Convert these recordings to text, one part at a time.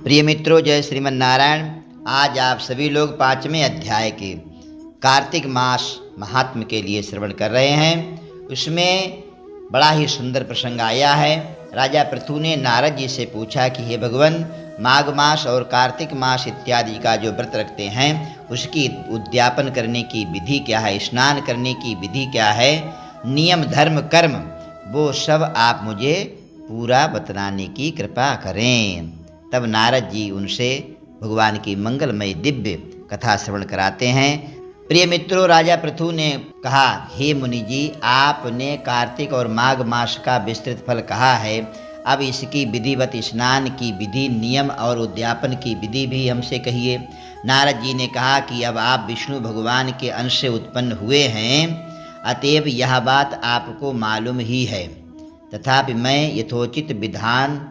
प्रिय मित्रों, जय श्रीमन नारायण। आज आप सभी लोग 5वें अध्याय के कार्तिक मास महात्म्य के लिए श्रवण कर रहे हैं। उसमें बड़ा ही सुंदर प्रसंग आया है। राजा पृथु ने नारद जी से पूछा कि हे भगवान, माघ मास और कार्तिक मास इत्यादि का जो व्रत रखते हैं उसकी उद्यापन करने की विधि क्या है, स्नान करने की विधि क्या है, नियम धर्म कर्म वो सब आप मुझे पूरा बतलाने की कृपा करें। तब नारद जी उनसे भगवान की मंगलमय दिव्य कथा श्रवण कराते हैं। प्रिय मित्रों, राजा पृथु ने कहा, हे मुनि जी, आपने कार्तिक और माघ मास का विस्तृत फल कहा है, अब इसकी विधिवत स्नान की विधि, नियम और उद्यापन की विधि भी हमसे कहिए। नारद जी ने कहा कि अब आप विष्णु भगवान के अंश से उत्पन्न हुए हैं, अतएव यह बात आपको मालूम ही है, तथापि मैं यथोचित विधान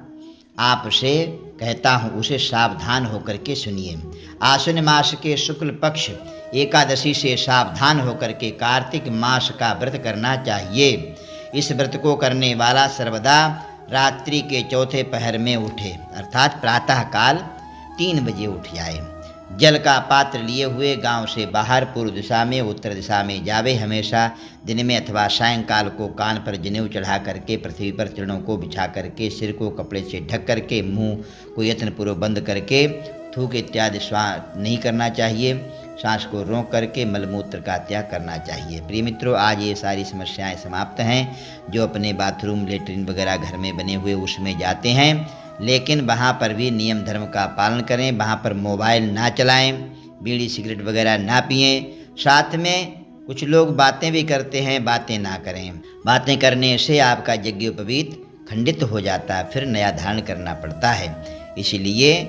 आपसे कहता हूँ, उसे सावधान होकर के सुनिए। आश्विन मास के शुक्ल पक्ष एकादशी से सावधान होकर के कार्तिक मास का व्रत करना चाहिए। इस व्रत को करने वाला सर्वदा रात्रि के चौथे पहर में उठे, अर्थात प्रातः काल 3 बजे उठ जाए। जल का पात्र लिए हुए गांव से बाहर पूर्व दिशा में उत्तर दिशा में जावे। हमेशा दिन में अथवा सायंकाल को कान पर जनेऊ चढ़ा करके, पृथ्वी पर चरणों को बिछा करके, सिर को कपड़े से ढक करके, मुंह को यत्नपूर्वक बंद करके थूक इत्यादि श्वास नहीं करना चाहिए। सांस को रोक करके मलमूत्र का त्याग करना चाहिए। प्रिय मित्रों, आज ये सारी समस्याएं समाप्त हैं। जो अपने बाथरूम, लेटरिन वगैरह घर में बने हुए उसमें जाते हैं, लेकिन वहाँ पर भी नियम धर्म का पालन करें। वहाँ पर मोबाइल ना चलाएं, बीड़ी सिगरेट वगैरह ना पिएं। साथ में कुछ लोग बातें भी करते हैं, बातें ना करें। बातें करने से आपका यज्ञोपवीत खंडित हो जाता है, फिर नया धारण करना पड़ता है। इसीलिए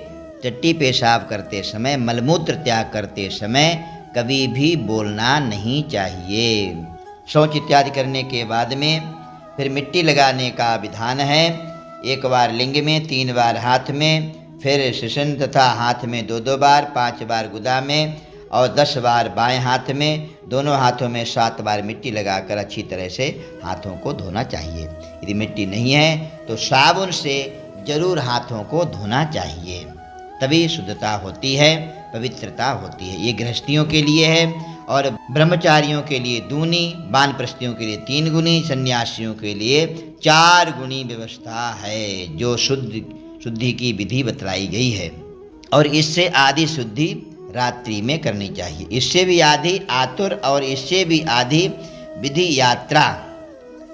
टट्टी पेशाब करते समय, मलमूत्र त्याग करते समय कभी भी बोलना नहीं चाहिए। शौच इत्यादि करने के बाद में फिर मिट्टी लगाने का विधान है। 1 बार लिंग में, 3 बार हाथ में, फिर शिशन तथा हाथ में 2-2 बार, 5 बार गुदा में और 10 बार बाएं हाथ में। दोनों हाथों में 7 बार मिट्टी लगाकर अच्छी तरह से हाथों को धोना चाहिए। यदि मिट्टी नहीं है तो साबुन से जरूर हाथों को धोना चाहिए, तभी शुद्धता होती है, पवित्रता होती है। ये गृहस्थियों के लिए है और ब्रह्मचारियों के लिए दूनी, वानप्रस्थियों के लिए 3 गुनी, सन्यासियों के लिए 4 गुनी व्यवस्था है, जो शुद्धि की विधि बतलाई गई है। और इससे आदि शुद्धि रात्रि में करनी चाहिए। इससे भी आधी आतुर और इससे भी आधी विधि यात्रा,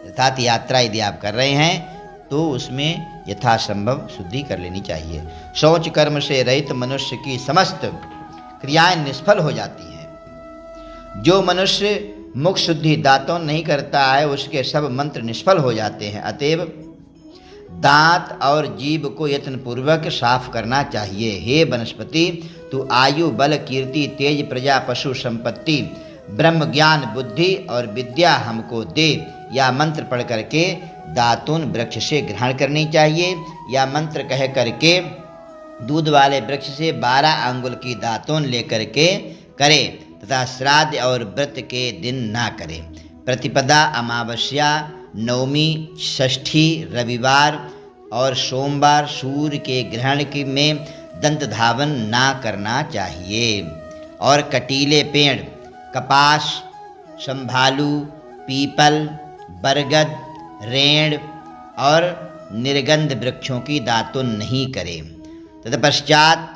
अर्थात यात्रा यदि आप कर रहे हैं तो उसमें यथासंभव शुद्धि कर लेनी चाहिए। शौच कर्म से रहित मनुष्य की समस्त क्रियाएं निष्फल हो जाती हैं। जो मनुष्य मुख शुद्धि दांतों नहीं करता है, उसके सब मंत्र निष्फल हो जाते हैं। अतएव दांत और जीभ को यत्नपूर्वक साफ करना चाहिए। हे वनस्पति, तू आयु, बल, कीर्ति, तेज, प्रजा, पशु, संपत्ति, ब्रह्म ज्ञान, बुद्धि और विद्या हमको दे। या मंत्र पढ़ करके दातून वृक्ष से ग्रहण करनी चाहिए, या मंत्र कह करके दूध वाले वृक्ष से 12 अंगुल की दातून लेकर के करे, तथा श्राद्ध और व्रत के दिन ना करे। प्रतिपदा, अमावस्या, नवमी, षष्ठी, रविवार और सोमवार सूर्य के ग्रहण में दंत धावन ना करना चाहिए। और कटीले पेड़, कपास, संभालू, पीपल, बरगद, रेण और निर्गंध वृक्षों की दातुन नहीं करें। तत्पश्चात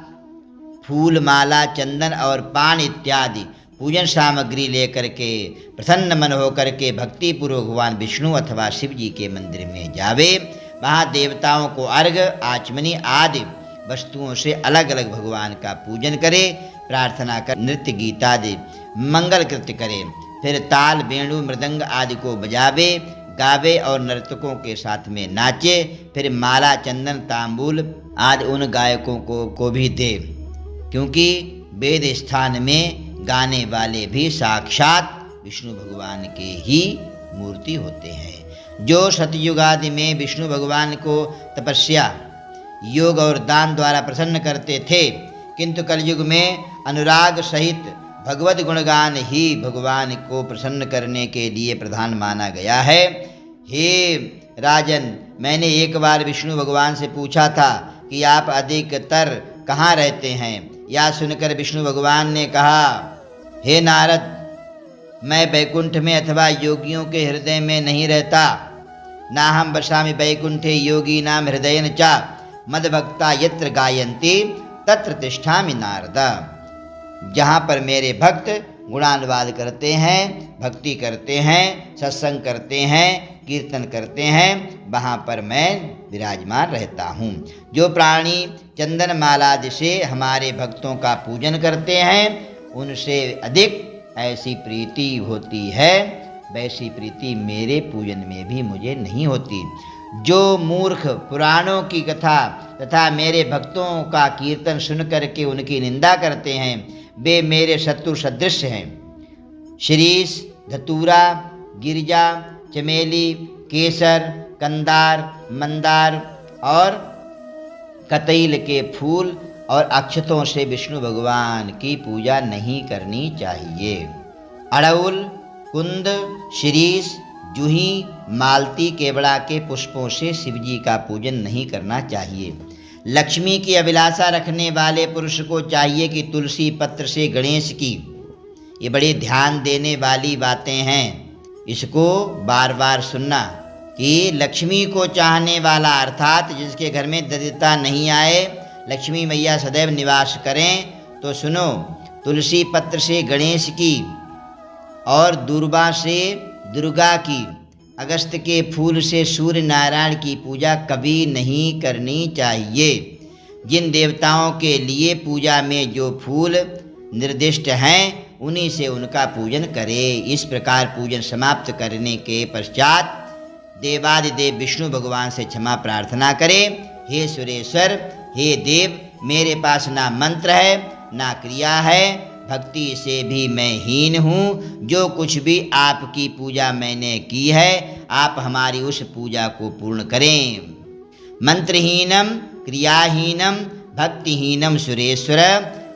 फूल, माला, चंदन और पान इत्यादि पूजन सामग्री लेकर के प्रसन्न मन होकर के भक्तिपूर्वक भगवान विष्णु अथवा शिव जी के मंदिर में जावे। वहाँ देवताओं को अर्घ्य, आचमनी आदि वस्तुओं से अलग अलग भगवान का पूजन करे, प्रार्थना कर, नृत्य गीत आदि मंगल कृत्य करे। फिर ताल, वेणु, मृदंग आदि को बजावे, गावे और नर्तकों के साथ में नाचे। फिर माला, चंदन, तांबूल आदि उन गायकों को भी दे, क्योंकि वेद स्थान में गाने वाले भी साक्षात विष्णु भगवान के ही मूर्ति होते हैं। जो सतयुग आदि में विष्णु भगवान को तपस्या, योग और दान द्वारा प्रसन्न करते थे, किंतु कलयुग में अनुराग सहित भगवत गुणगान ही भगवान को प्रसन्न करने के लिए प्रधान माना गया है। हे राजन, मैंने एक बार विष्णु भगवान से पूछा था कि आप अधिकतर कहाँ रहते हैं। यह सुनकर विष्णु भगवान ने कहा, हे नारद, मैं वैकुंठ में अथवा योगियों के हृदय में नहीं रहता। नाहं वसामि वैकुंठे योगिनां हृदयेन च मद्भक्ता यत्र गायन्ति तत्र तिष्ठामि नारद। जहाँ पर मेरे भक्त गुणानुवाद करते हैं, भक्ति करते हैं, सत्संग करते हैं, कीर्तन करते हैं, वहाँ पर मैं विराजमान रहता हूँ। जो प्राणी चंदन मालादि से हमारे भक्तों का पूजन करते हैं, उनसे अधिक ऐसी प्रीति होती है, वैसी प्रीति मेरे पूजन में भी मुझे नहीं होती। जो मूर्ख पुराणों की कथा तथा मेरे भक्तों का कीर्तन सुन करके उनकी निंदा करते हैं, वे मेरे शत्रु सदृश हैं। शिरीष, धतूरा, गिरजा, चमेली, केसर, कंदार, मंदार और कतैल के फूल और अक्षतों से विष्णु भगवान की पूजा नहीं करनी चाहिए। अड़उल, कुंद, शिरीष, जूही, मालती, केवड़ा के पुष्पों से शिवजी का पूजन नहीं करना चाहिए। लक्ष्मी की अभिलाषा रखने वाले पुरुष को चाहिए कि तुलसी पत्र से गणेश की, ये बड़े ध्यान देने वाली बातें हैं, इसको बार बार सुनना, कि लक्ष्मी को चाहने वाला अर्थात जिसके घर में दरिद्रता नहीं आए, लक्ष्मी मैया सदैव निवास करें, तो सुनो, तुलसी पत्र से गणेश की और दूर्वा से दुर्गा की, अगस्त के फूल से सूर्य नारायण की पूजा कभी नहीं करनी चाहिए। जिन देवताओं के लिए पूजा में जो फूल निर्दिष्ट हैं, उन्हीं से उनका पूजन करें। इस प्रकार पूजन समाप्त करने के पश्चात देवादिदेव विष्णु भगवान से क्षमा प्रार्थना करें। हे सुरेश्वर, हे देव, मेरे पास ना मंत्र है ना क्रिया है, भक्ति से भी मैं हीन हूँ। जो कुछ भी आपकी पूजा मैंने की है, आप हमारी उस पूजा को पूर्ण करें। मंत्रहीनम क्रियाहीनम भक्तिहीनम सुरेश्वर,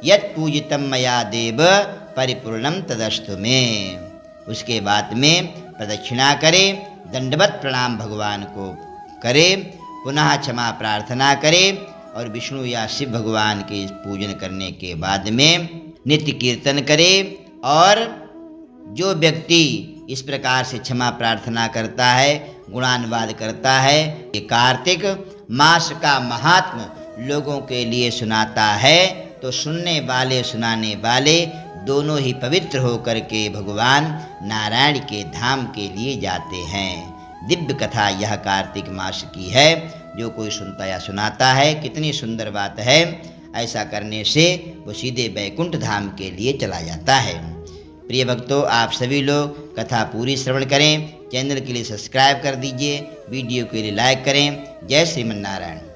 यत् पूजितम मया देव परिपूर्णम तदस्तु में। उसके बाद में प्रदक्षिणा करें, दंडवत प्रणाम भगवान को करें, पुनः क्षमा प्रार्थना करें और विष्णु या शिव भगवान के पूजन करने के बाद में नित्य कीर्तन करें। और जो व्यक्ति इस प्रकार से क्षमा प्रार्थना करता है, गुणानुवाद करता है, ये कार्तिक मास का महात्म लोगों के लिए सुनाता है, तो सुनने वाले सुनाने वाले दोनों ही पवित्र होकर के भगवान नारायण के धाम के लिए जाते हैं। दिव्य कथा यह कार्तिक मास की है। जो कोई सुनता या सुनाता है, कितनी सुंदर बात है। ऐसा करने से वो सीधे बैकुंठ धाम के लिए चला जाता है। प्रिय भक्तों, आप सभी लोग कथा पूरी श्रवण करें, चैनल के लिए सब्सक्राइब कर दीजिए, वीडियो के लिए लाइक करें। जय श्रीमन नारायण।